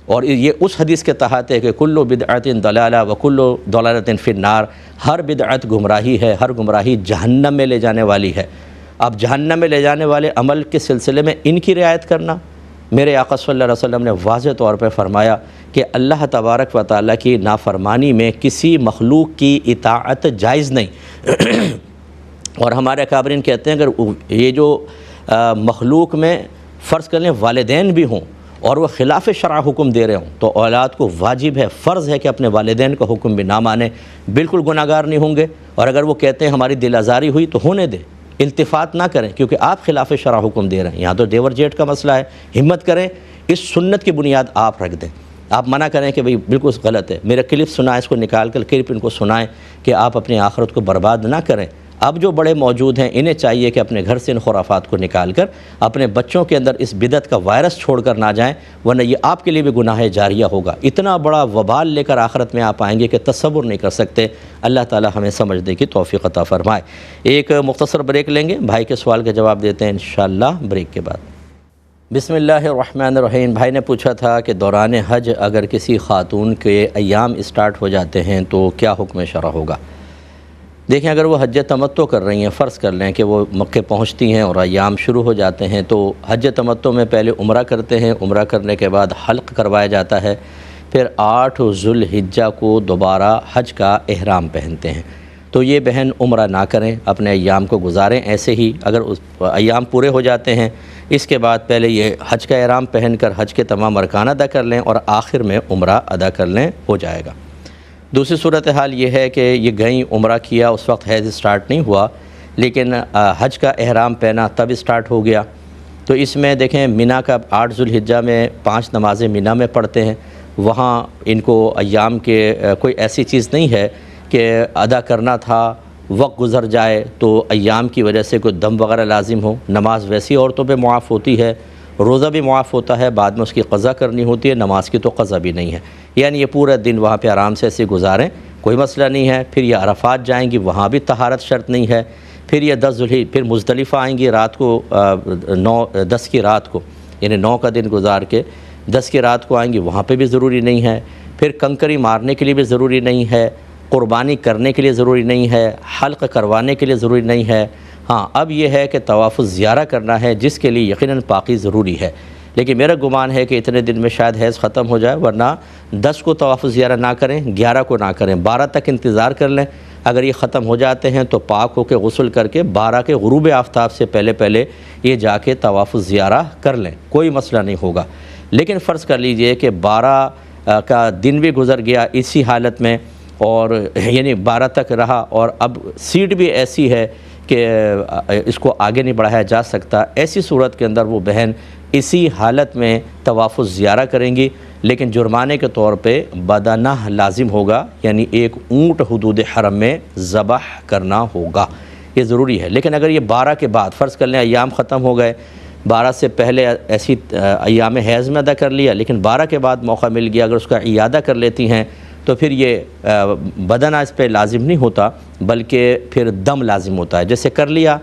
और ये उस हदीस के तहत है कि कुल्लु बिदअतिन दलाला व कुल्लु दलालतिन फिन्नार। हर बिदअत गुमराही है, हर गुमराही जहन्नम में ले जाने वाली है। अब जहन्नम में ले जाने वाले अमल के सिलसिले में इनकी रियायत करना, मेरे आका सल्लल्लाहु अलैहि वसल्लम ने वाज़ेह तौर पर फ़रमाया कि अल्लाह तबारक व तआला की नाफरमानी में किसी मखलूक की इताअत जायज़ नहीं। और हमारे अकाबरीन कहते हैं अगर ये जो मखलूक में फ़र्ज़ कर लें वालिदैन भी हों और वह ख़िलाफ़ शरअ हुक्म दे रहे हों, तो औलाद को वाजिब है, फ़र्ज़ है कि अपने वालिदैन का हुक्म भी ना माने, बिल्कुल गुनाहगार नहीं होंगे। और अगर वो कहते हैं हमारी दिल आज़ारी हुई तो होने दे, इल्तिफ़ात ना करें, क्योंकि आप ख़िलाफ़ शरअ हुक्म दे रहे हैं। यहाँ तो देवर जेठ का मसला है, हिम्मत करें, इस सुन्नत की बुनियाद आप रख दें। आप मना करें कि भाई बिल्कुल गलत है, मेरा क्लिप सुनाएं, इसको निकाल कर क्लिप इनको सुनाएं कि आप अपनी आखिरत को बर्बाद ना करें। अब जो बड़े मौजूद हैं इन्हें चाहिए कि अपने घर से इन खुराफात को निकाल कर अपने बच्चों के अंदर इस बिदत का वायरस छोड़ कर ना जाएं, वरना ये आपके लिए भी गुनाह जारिया होगा। इतना बड़ा वबाल लेकर आखिरत में आप आएंगे कि तसव्वुर नहीं कर सकते। अल्लाह ताला हमें समझने की तौफीक अता फ़रमाए। एक मुख्तसर ब्रेक लेंगे, भाई के सवाल के जवाब देते हैं इंशाअल्लाह ब्रेक के बाद। बिस्मिल्लाहिर्रहमानिर्रहीम। भाई ने पूछा था कि दौरान हज अगर किसी खातून के अय्याम स्टार्ट हो जाते हैं तो क्या हुक्म शरअ होगा? देखें, अगर वो हज तमत्तो कर रही हैं, फ़र्ज़ कर लें कि वो मक्के पहुँचती हैं और अय्याम शुरू हो जाते हैं, तो हज तमत्तो में पहले उम्रा करते हैं, उम्रा करने के बाद हल्क़ करवाया जाता है, फिर 8 ज़ुल्हिज्जा को दोबारा हज का एहराम पहनते हैं। तो ये बहन उम्रा ना करें, अपने अय्याम को गुजारें ऐसे ही। अगर उस अय्याम पूरे हो जाते हैं, इसके बाद पहले ये हज का एहराम पहन कर हज के तमाम अरकान अदा कर लें और आखिर में उम्रा अदा कर लें, हो जाएगा। दूसरी सूरत हाल ये है कि ये गई उम्रा किया, उस वक्त हैज़ स्टार्ट नहीं हुआ, लेकिन हज का एहराम पहना तब स्टार्ट हो गया। तो इसमें देखें, मिना का 8 ज़ुल्हिज्जा में 5 नमाज़ें मिना में पढ़ते हैं। वहाँ इनको अय्याम के कोई ऐसी चीज़ नहीं है कि अदा करना था, वक्त गुज़र जाए तो अय्याम की वजह से कोई दम वगैरह लाजिम हो। नमाज वैसी औरतों पे मुआफ़ होती है, रोज़ा भी मुआफ़ होता है, बाद में उसकी क़ज़ा करनी होती है, नमाज की तो क़ज़ा भी नहीं है। यानी ये पूरा दिन वहाँ पे आराम से ऐसे गुजारें, कोई मसला नहीं है। फिर ये अरफ़ात जाएंगी, वहाँ भी तहारत शर्त नहीं है। फिर ये 10 ज़ुल्हिज्जा फिर मुज़दलिफ़ा आएंगी रात को, 9-10 की रात को, यानी 9 का दिन गुजार के 10 की रात को आएंगी, वहाँ पे भी ज़रूरी नहीं है। फिर कंकरी मारने के लिए भी ज़रूरी नहीं है, क़ुरबानी करने के लिए ज़रूरी नहीं है, हल्क़ करवाने के लिए ज़रूरी नहीं है। हाँ, अब यह है कि तवाफ़ुज़ ज़ियारा करना है, जिसके लिए यकीनन पाकी ज़रूरी है। लेकिन मेरा गुमान है कि इतने दिन में शायद हैज़ ख़त्म हो जाए, वरना 10 को तवाफ़ुज़ ज़ियारा ना करें, 11 को ना करें, 12 तक इंतज़ार कर लें। अगर ये ख़त्म हो जाते हैं तो पाक होकर गुस्ल करके 12 के ग़ुरूब आफ्ताब से पहले पहले ये जाके तवाफ़ुज़ ज़ियारा कर लें, कोई मसला नहीं होगा। लेकिन फ़र्ज़ कर लीजिए कि 12 का दिन भी गुज़र गया इसी हालत में, और यानी 12 तक रहा और अब सीट भी ऐसी है कि इसको आगे नहीं बढ़ाया जा सकता। ऐसी सूरत के अंदर वो बहन इसी हालत में तवाफ़ुज़ ज़ियारा करेंगी, लेकिन जुर्माने के तौर पे बदना लाजिम होगा, यानी एक ऊँट हुदूद हरम में ज़बह करना होगा, ये ज़रूरी है। लेकिन अगर ये 12 के बाद फ़र्ज़ कर लें अय्याम ख़त्म हो गए, 12 से पहले ऐसी अय्याम हैज़ में अदा कर लिया, लेकिन 12 के बाद मौका मिल गया, अगर उसका इयादा कर लेती हैं तो फिर ये बदना इस पर लाजिम नहीं होता, बल्कि फिर दम लाजिम होता है। जैसे कर लिया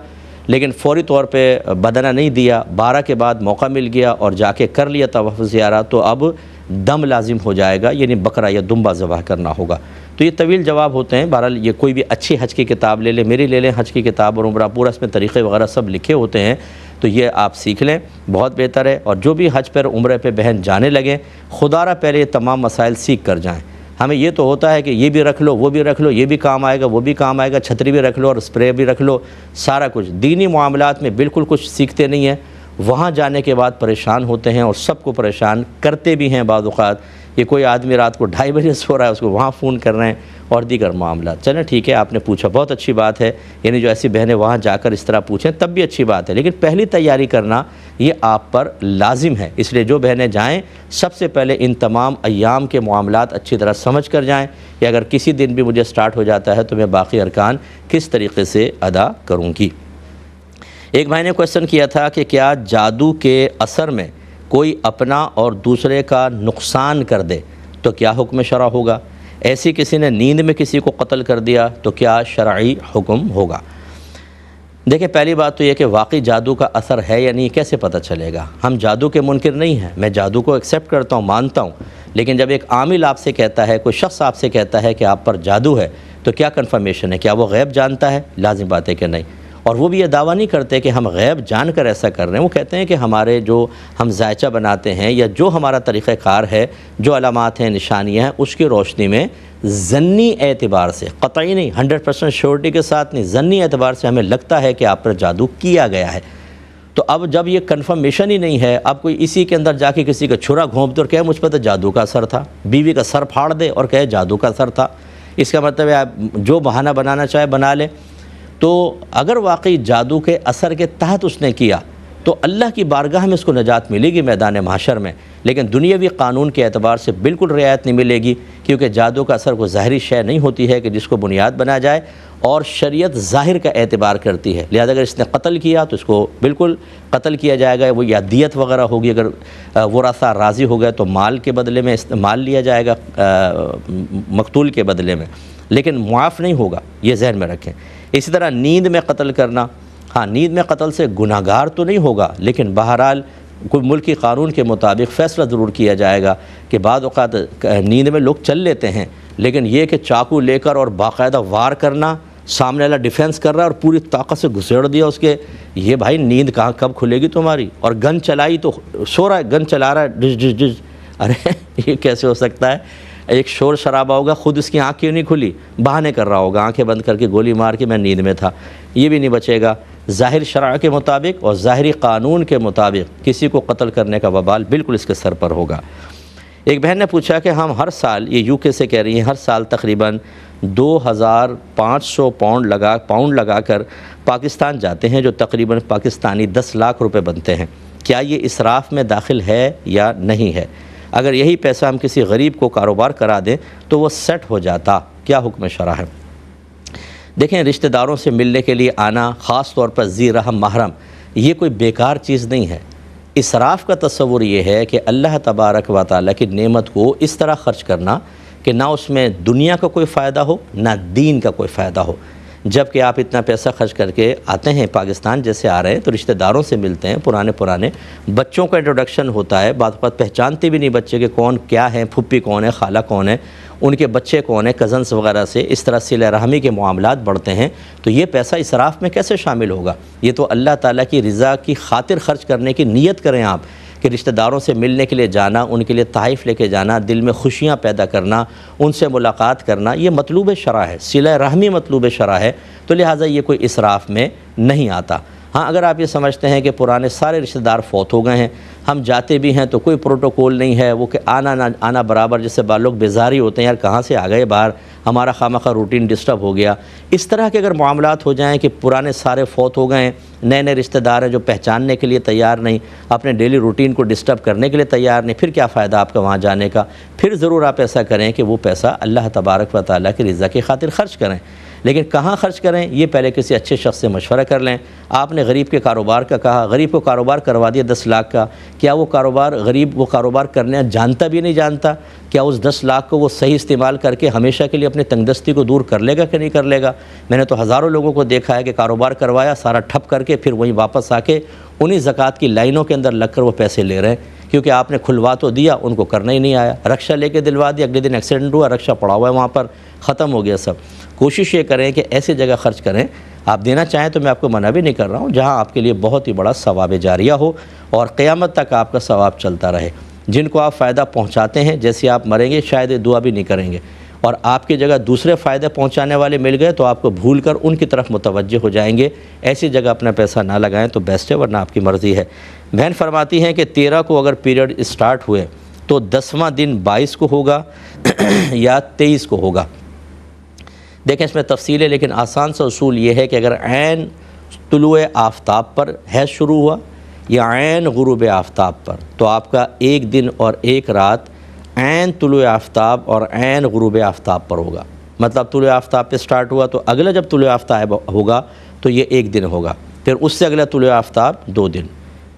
लेकिन फ़ौरी तौर पे बदना नहीं दिया, 12 के बाद मौका मिल गया और जाके कर लिया तवाफ़ुज़ ज़ियारा, तो अब दम लाजिम हो जाएगा, यानी बकरा या दुम्बा ज़बह करना होगा। तो ये तवील जवाब होते हैं। बहरहाल ये कोई भी अच्छी हज की किताब ले लें, मेरी ले लें हज की किताब और उम्रा, पूरा इसमें तरीक़े वगैरह सब लिखे होते हैं। तो ये आप सीख लें, बहुत बेहतर है। और जो भी हज पर उम्रे पे बहन जाने लगे, खुदारा पहले ये तमाम मसाइल सीख कर जाएँ। हमें ये तो होता है कि ये भी रख लो, वो भी रख लो, ये भी काम आएगा, वो भी काम आएगा, छतरी भी रख लो और स्प्रे भी रख लो, सारा कुछ। दीनी मामलात में बिल्कुल कुछ सीखते नहीं हैं, वहाँ जाने के बाद परेशान होते हैं और सबको परेशान करते भी हैं। बाद औक़ात ये कोई आदमी रात को 2:30 बजे सो रहा है, उसको वहाँ फ़ोन कर रहे हैं और दीगर मामला। चलें ठीक है, आपने पूछा, बहुत अच्छी बात है। यानी जो ऐसी बहनें वहाँ जाकर इस तरह पूछें तब भी अच्छी बात है, लेकिन पहली तैयारी करना ये आप पर लाजिम है। इसलिए जो बहनें जाएँ, सबसे पहले इन तमाम अय्याम के मामलात अच्छी तरह समझ कर जाएँ कि अगर किसी दिन भी मुझे स्टार्ट हो जाता है तो मैं बाकी अरकान किस तरीके से अदा करूँगी। एक भाई ने क्वेश्चन किया था कि क्या जादू के असर में कोई अपना और दूसरे का नुकसान कर दे तो क्या हुक्म शरा होगा? ऐसी किसी ने नींद में किसी को कत्ल कर दिया तो क्या शरई हुक्म होगा? देखिए, पहली बात तो यह कि वाकई जादू का असर है या नहीं, कैसे पता चलेगा? हम जादू के मुनकिर नहीं हैं, मैं जादू को एक्सेप्ट करता हूँ, मानता हूँ, लेकिन जब एक आमिल आपसे कहता है, कोई शख्स आपसे कहता है कि आप पर जादू है, तो क्या कन्फर्मेशन है? क्या वो गैब जानता है? लाजिम बात है कि नहीं। और वो भी ये दावा नहीं करते कि हम गैब जानकर ऐसा कर रहे हैं। वो कहते हैं कि हमारे जो हम जायचा बनाते हैं या जो हमारा तरीक़ाकार है, जो अलामात हैं, निशानियाँ हैं, उसकी रोशनी में ज़न्नी एतबार से, क़तई नहीं, 100% श्योरिटी के साथ नहीं, ज़न्नी एतबार से हमें लगता है कि आप पर जादू किया गया है। तो अब जब ये कन्फर्मेशन ही नहीं है, अब कोई इसी के अंदर जाके किसी का छुरा घोंप दे और कहे मुझ पर तो जादू का असर था, बीवी का सर फाड़ दे और कहे जादू का असर था, इसका मतलब है आप जो बहाना बनाना चाहे बना ले। तो अगर वाकई जादू के असर के तहत उसने किया तो अल्लाह की बारगाह में उसको नजात मिलेगी मैदान महशर में, लेकिन दुनियावी कानून के एतबार से बिल्कुल रियायत नहीं मिलेगी, क्योंकि जादू का असर कोई ज़ाहिरी शय नहीं होती है कि जिसको बुनियाद बनाया जाए, और शरीयत ज़ाहिर का एतबार करती है। लिहाजा अगर इसने कत्ल किया तो इसको बिल्कुल कत्ल किया जाएगा, वो या दियत वगैरह होगी, अगर वरासा राज़ी हो गए तो माल के बदले में माल लिया जाएगा मकतूल के बदले में, लेकिन मुआफ़ नहीं होगा, ये जहन में रखें। इसी तरह नींद में कत्ल करना, हाँ, नींद में कत्ल से गुनाहगार तो नहीं होगा, लेकिन बहरहाल कोई मुल्की कानून के मुताबिक फ़ैसला ज़रूर किया जाएगा कि बाद औक़ात नींद में लोग चल लेते हैं, लेकिन ये कि चाकू लेकर और बाकायदा वार करना, सामने वाला डिफेंस कर रहा है और पूरी ताकत से घुसेड़ दिया उसके, ये भाई नींद कहाँ कब खुलेगी तुम्हारी? और गन चलाई तो सो रहा है, गन चला रहा है, डिज डिज डिज, अरे ये कैसे हो सकता है? एक शोर शराबा होगा, ख़ुद इसकी आँख क्यों नहीं खुली, बहाने कर रहा होगा, आंखें बंद करके गोली मार के मैं नींद में था, ये भी नहीं बचेगा। ज़ाहिर शरअ के मुताबिक और ज़ाहिरी कानून के मुताबिक किसी को कत्ल करने का वबाल बिल्कुल इसके सर पर होगा। एक बहन ने पूछा कि हम हर साल, ये यूके से कह रही हैं, हर साल तकरीबन 2500 पाउंड लगा कर पाकिस्तान जाते हैं, जो तकरीबन पाकिस्तानी 10 लाख रुपए बनते हैं। क्या ये इसराफ़ में दाखिल है या नहीं है? अगर यही पैसा हम किसी गरीब को कारोबार करा दें तो वो सेट हो जाता, क्या हुक्म शरअ है? देखें, रिश्तेदारों से मिलने के लिए आना, ख़ास तौर पर ज़ी रहम महरम, ये कोई बेकार चीज़ नहीं है। इसराफ़ का तस्वुर ये है कि अल्लाह तबारक व तआला की नेमत को इस तरह ख़र्च करना कि ना उसमें दुनिया का कोई फ़ायदा हो, ना दीन का कोई फ़ायदा हो। जबकि आप इतना पैसा खर्च करके आते हैं, पाकिस्तान जैसे आ रहे हैं, तो रिश्तेदारों से मिलते हैं, पुराने बच्चों का इंट्रोडक्शन होता है, बात पहचानते भी नहीं बच्चे के कौन क्या है, फुप्पी कौन है, खाला कौन है, उनके बच्चे कौन है, कज़न्स वगैरह से इस तरह सिला रहमी के मामलात बढ़ते हैं। तो ये पैसा इसराफ़ में कैसे शामिल होगा? ये तो अल्लाह ताला की रज़ा की खातिर ख़र्च करने की नीयत करें आप कि रिश्तेदारों से मिलने के लिए जाना, उनके लिए तहफ़ लेके जाना, दिल में खुशियाँ पैदा करना, उनसे मुलाकात करना, ये मतलूब शरअ है, सिला रहमी मतलूब शरअ है। तो लिहाजा ये कोई इसराफ़ में नहीं आता। हाँ, अगर आप ये समझते हैं कि पुराने सारे रिश्तेदार फौत हो गए हैं, हम जाते भी हैं तो कोई प्रोटोकॉल नहीं है, वो कि आना ना आना बराबर, जैसे लोग बेजारी होते हैं, यार कहाँ से आ गए बाहर, हमारा खामखा रूटीन डिस्टर्ब हो गया, इस तरह के अगर मामलात हो जाएं कि पुराने सारे फौत हो गए हैं, नए नए रिश्तेदार हैं जो पहचानने के लिए तैयार नहीं, अपने डेली रूटीन को डिस्टर्ब करने के लिए तैयार नहीं, फिर क्या फ़ायदा आपका वहाँ जाने का? फिर ज़रूर आप ऐसा करें कि वो पैसा अल्लाह तबारक व तआला की रज़ा की खातिर ख़र्च करें। लेकिन कहाँ ख़र्च करें, ये पहले किसी अच्छे शख्स से मशवरा कर लें। आपने गरीब के कारोबार का कहा, गरीब को कारोबार करवा दिया 10 लाख का, क्या वो कारोबार गरीब वो कारोबार करने जानता भी नहीं जानता? क्या उस 10 लाख को वो सही इस्तेमाल करके हमेशा के लिए अपनी तंगदस्ती को दूर कर लेगा कि नहीं कर लेगा? मैंने तो हज़ारों लोगों को देखा है कि कारोबार करवाया, सारा ठप करके फिर वहीं वापस आके उन्हीं ज़कात की लाइनों के अंदर लगकर वो पैसे ले रहे हैं, क्योंकि आपने खुलवा तो दिया, उनको करना ही नहीं आया। रक्षा लेके दिलवा दिया, अगले दिन एक्सीडेंट हुआ, रक्षा पड़ा हुआ है वहाँ पर, ख़त्म हो गया सब। कोशिश ये करें कि ऐसी जगह ख़र्च करें आप देना चाहें तो मैं आपको मना भी नहीं कर रहा हूँ, जहाँ आपके लिए बहुत ही बड़ा सवाब जारिया हो और क़यामत तक आपका सवाब चलता रहे। जिनको आप फ़ायदा पहुँचाते हैं, जैसे आप मरेंगे शायद ये दुआ भी नहीं करेंगे और आपकी जगह दूसरे फ़ायदे पहुँचाने वाले मिल गए तो आपको भूल कर उनकी तरफ मुतवज्जे हो जाएंगे। ऐसी जगह अपना पैसा ना लगाएं तो बेस्ट है, वरना आपकी मर्ज़ी है। बहन फरमाती हैं कि 13 को अगर पीरियड स्टार्ट हुए तो 10वां दिन 22 को होगा या 23 को होगा। देखें इसमें तफसील है, लेकिन आसान सा उसूल ये है कि अगर ऐन तुलुए आफ्ताब पर हैज़ शुरू हुआ या ऐन गुरूब आफ्ताब पर, तो आपका एक दिन और एक रात ऐन तुलुए आफ्ताब और ऐन गुरूब आफ्ताब पर होगा। मतलब तुलुए आफ्ताब पे स्टार्ट हुआ तो अगला जब तुलुए आफ्ताब होगा तो ये एक दिन होगा, फिर उससे अगला तुलुए आफ्ताब 2 दिन,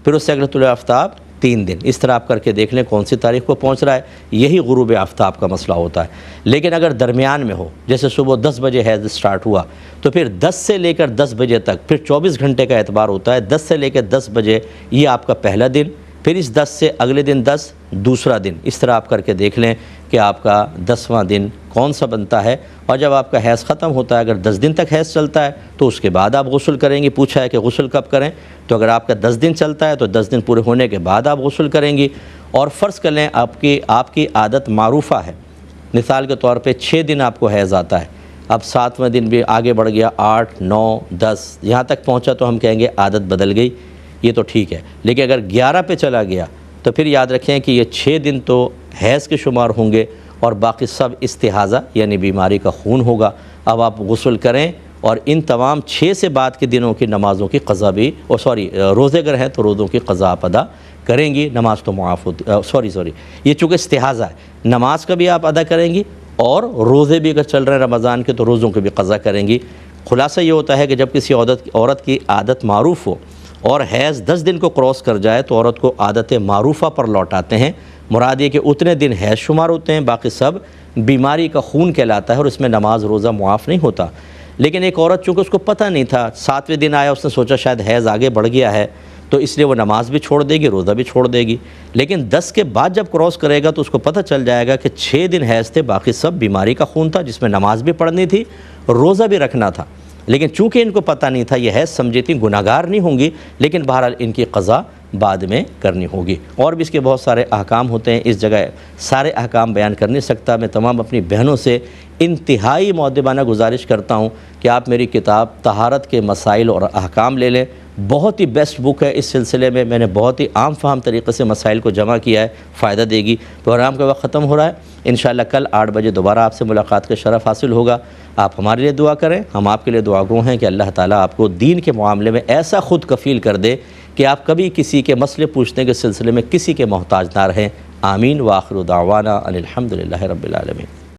फिर उससे अगला तुलुए आफ्ताब 3 दिन। इस तरह आप करके देख लें कौन सी तारीख़ को पहुंच रहा है। यही गुरूब आफ्ताब का मसला होता है। लेकिन अगर दरमियान में हो, जैसे सुबह 10 बजे हैज़ स्टार्ट हुआ तो फिर 10 से लेकर 10 बजे तक फिर 24 घंटे का एतबार होता है। 10 से लेकर 10 बजे ये आपका पहला दिन, फिर इस 10 से अगले दिन 10 दूसरा दिन। इस तरह आप करके देख लें कि आपका 10वां दिन कौन सा बनता है। और जब आपका हैज़ ख़त्म होता है, अगर 10 दिन तक हैज़ चलता है तो उसके बाद आप गुस्ल करेंगी। पूछा है कि गुस्ल कब करें, तो अगर आपका 10 दिन चलता है तो 10 दिन पूरे होने के बाद आप गुस्ल करेंगी। और फ़र्ज़ कर लें आपकी आदत मारूफ़ा है, मिसाल के तौर पे 6 दिन आपको हैज़ आता है, अब 7वें दिन भी आगे बढ़ गया, 8, 9, 10 यहाँ तक पहुँचा तो हम कहेंगे आदत बदल गई, ये तो ठीक है। लेकिन अगर 11 पे चला गया तो फिर याद रखें कि ये 6 दिन तो हैज़ के शुमार होंगे और बाकी सब इस्तिहाज़ा यानी बीमारी का खून होगा। अब आप गुस्ल करें और इन तमाम 6 से बाद के दिनों की नमाज़ों की क़ज़ा भी, रोज़े अगर हैं तो रोज़ों की क़ज़ा आप अदा करेंगी। नमाज तो मुआफ़ होती, ये चूँकि इस्तिहाज़ा है, नमाज का भी आप अदा करेंगी और रोज़े भी अगर चल रहे हैं रमज़ान के तो रोज़ों की भी क़ज़ा करेंगी। खुलासा ये होता है कि जब किसी औरत की आदत मारूफ़ हो और हैज़ 10 दिन को क्रॉस कर जाए तो औरत को आदत मारूफ़ा पर लौटाते हैं। मुराद ये कि उतने दिन हैज़ शुमार होते हैं, बाकी सब बीमारी का खून कहलाता है और इसमें नमाज रोज़ा मुआफ़ नहीं होता। लेकिन एक औरत चूँकि उसको पता नहीं था, 7वें दिन आया, उसने सोचा शायद हैज़ आगे बढ़ गया है तो इसलिए वो नमाज भी छोड़ देगी, रोज़ा भी छोड़ देगी। लेकिन 10 के बाद जब क्रॉस करेगा तो उसको पता चल जाएगा कि 6 दिन हैज़ थे, बाकी सब बीमारी का खून था जिसमें नमाज भी पढ़नी थी, रोज़ा भी रखना था। लेकिन चूँकि इनको पता नहीं था, ये हैज़ समझी थी, गुनाहगार नहीं होंगी, लेकिन बहरहाल इनकी क़ज़ा बाद में करनी होगी। और भी इसके बहुत सारे अहकाम होते हैं, इस जगह सारे अहकाम बयान कर नहीं सकता। मैं तमाम अपनी बहनों से इंतहाई मुअद्दबाना गुजारिश करता हूँ कि आप मेरी किताब तहारत के मसाइल और अहकाम ले लें। बहुत ही बेस्ट बुक है। इस सिलसिले में मैंने बहुत ही आम फाहम तरीक़े से मसाइल को जमा किया है, फ़ायदा देगी। प्रोग्राम का वक्त ख़त्म हो रहा है। इंशाअल्लाह कल 8 बजे दोबारा आपसे मुलाकात का शरफ़ हासिल होगा। आप हमारे लिए दुआ करें, हम आपके लिए दुआगो हैं कि अल्लाह ताला आपको दीन के मामले में ऐसा ख़ुद कफ़ील कर दे कि आप कभी किसी के मसले पूछने के सिलसिले में किसी के मोहताज ना रहें। आमीन। व आखिरु दावाना अनिल हम्दुलिल्लाहि रब्बिल आलमीन।